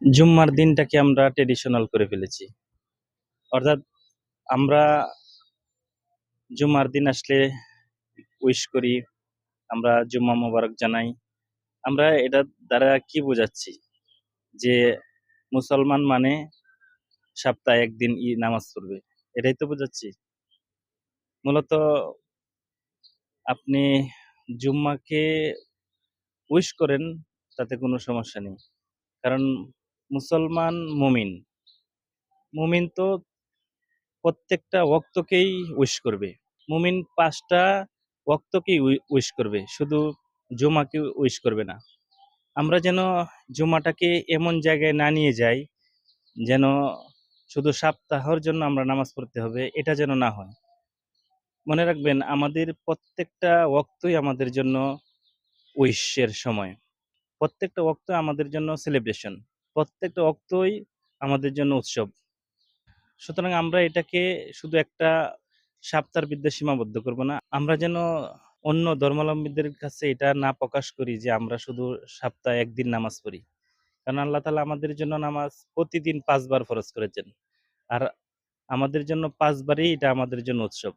জুম্মার দিনটাকে আমরা ট্রেডিশনাল করে ফেলেছি। অর্থাৎ আমরা জুম্মার দিন আসলে উইশ করি, আমরা জুম্মা মোবারক জানাই। আমরা এটার দ্বারা কি বোঝাচ্ছি? যে মুসলমান মানে সপ্তাহে ১ দিন নামাজ পড়বে। এটাই তো বোঝাচ্ছি। মূলত আপনি জুম্মাকে উইশ করেন, তাতে কোনো সমস্যা নেই। কারণ মুসলমান মুমিন। মুমিন তো প্রত্যেকটা ওয়াক্তকেই উইশ করবে। মুমিন ৫ টা ওয়াক্তকেই উইশ করবে। শুধু জুমাকে উইশ করবে না। আমরা যেন জুমাটাকে এমন জায়গায় না নিয়ে যাই, যেন শুধু সপ্তাহের জন্য আমরা নামাজ পড়তে হবে, এটা যেন না হয়। মনে রাখবেন আমাদের প্রত্যেকটা ওয়াক্তই আমাদের জন্য উইশের সময়। প্রত্যেকটা ওয়াক্ত আমাদের জন্য সেলিব্রেশন। প্রত্যেকটা ওয়াক্তই আমাদের জন্য উৎসব। সুতরাং আমরা এটাকে শুধু একটা সপ্তাহের বিদ্যা সীমাবদ্ধ করব না। আমরা যেন অন্য ধর্মাবলম্বীদের কাছে এটা না প্রকাশ করি যে আমরা শুধু সপ্তাহে ১ দিন নামাজ পড়ি। কারণ আল্লাহ তাআলা আমাদের জন্য নামাজ প্রতিদিন ৫ বার ফরজ করেছেন। আর আমাদের জন্য ৫ বারই এটা আমাদের জন্য উৎসব।